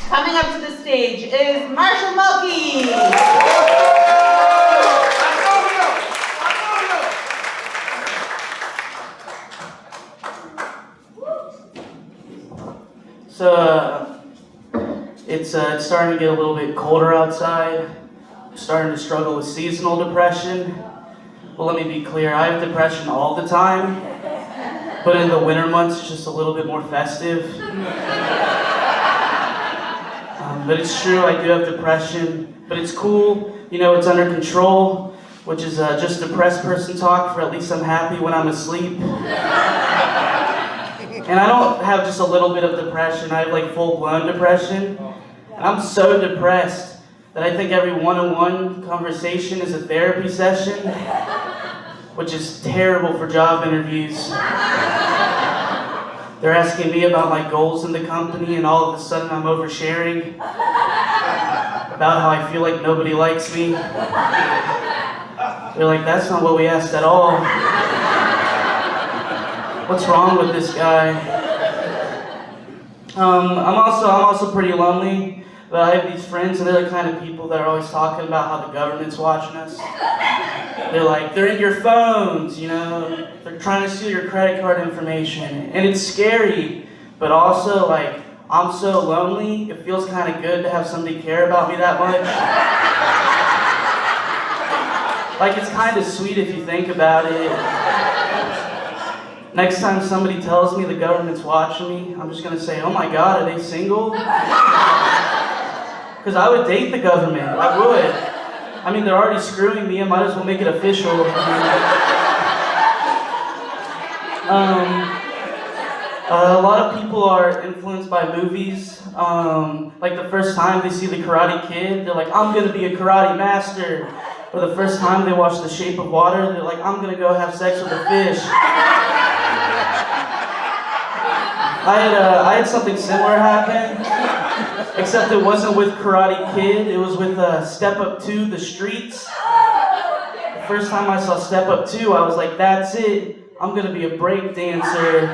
Coming up to the stage is Mulkey. So it's starting to get a little bit colder outside. I'm starting to struggle with seasonal depression. Well, let me be clear, I have depression all the time, but in the winter months it's just a little bit more festive. But it's true, I do have depression, but it's cool, you know, it's under control, which is just depressed person talk for at least I'm happy when I'm asleep. And I don't have just a little bit of depression, I have like full-blown depression. And I'm so depressed that I think every one-on-one conversation is a therapy session, which is terrible for job interviews. They're asking me about my goals in the company, and all of a sudden I'm oversharing about how I feel like nobody likes me. They're like, that's not what we asked at all. What's wrong with this guy? I'm also pretty lonely, but I have these friends, and they're the kind of people that are always talking about how the government's watching us. They're like, they're in your phones, you know, they're trying to steal your credit card information, and it's scary, but also, like, I'm so lonely, it feels kind of good to have somebody care about me that much. Like, it's kind of sweet if you think about it. Next time somebody tells me the government's watching me, I'm just gonna say, oh my God, are they single? Because I would date the government, I would. I mean, they're already screwing me, I might as well make it official. A lot of people are influenced by movies. Like the first time they see The Karate Kid, they're like, I'm gonna be a karate master. Or the first time they watch The Shape of Water, they're like, I'm gonna go have sex with a fish. I had something similar happen, except it wasn't with Karate Kid, it was with Step Up 2, The Streets. The first time I saw Step Up 2, I was like, that's it, I'm gonna be a break dancer.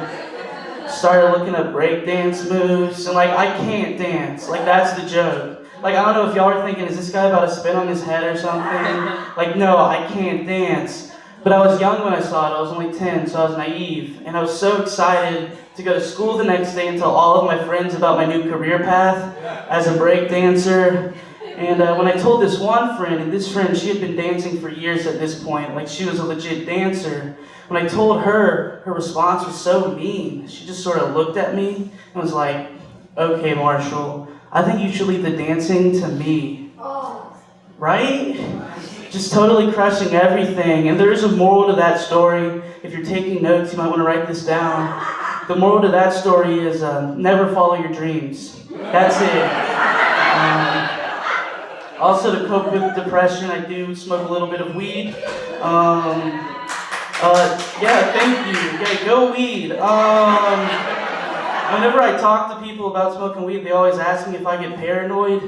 Started looking at break dance moves, and like, I can't dance, like that's the joke. Like, I don't know if y'all are thinking, is this guy about to spin on his head or something? Like, no, I can't dance. But I was young when I saw it, I was only 10, so I was naive. And I was so excited to go to school the next day and tell all of my friends about my new career path as a break dancer. And when I told this one friend, and this friend, she had been dancing for years at this point, like she was a legit dancer. When I told her, her response was so mean. She just sort of looked at me and was like, okay, Marshall, I think you should leave the dancing to me. Right? Just totally crushing everything. And there is a moral to that story. If you're taking notes, you might want to write this down. The moral to that story is never follow your dreams. That's it. Also, to cope with depression, I do smoke a little bit of weed. Yeah, thank you. Yeah, go weed. Whenever I talk to people about smoking weed, they always ask me if I get paranoid.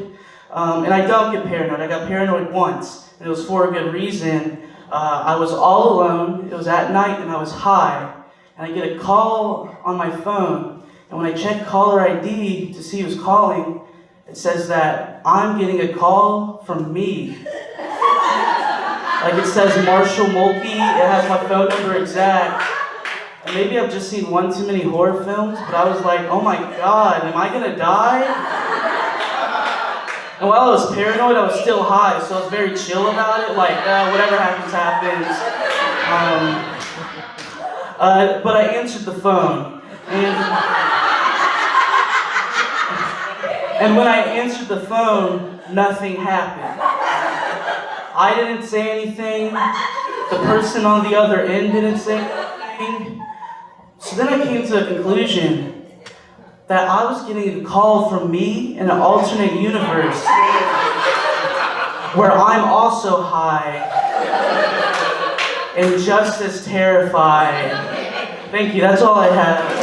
And I don't get paranoid. I got paranoid once, and it was for a good reason. I was all alone, it was at night, and I was high. And I get a call on my phone, and when I check caller ID to see who's calling, it says that I'm getting a call from me. Like it says Marshall Mulkey, it has my phone number exact. And maybe I've just seen one too many horror films, but I was like, oh my God, am I gonna die? And while I was paranoid, I was still high, so I was very chill about it, like, whatever happens, happens. But I answered the phone, and when I answered the phone, nothing happened. I didn't say anything, the person on the other end didn't say anything. So then I came to a conclusion that I was getting a call from me in an alternate universe where I'm also high and just as terrified. Thank you, that's all I have.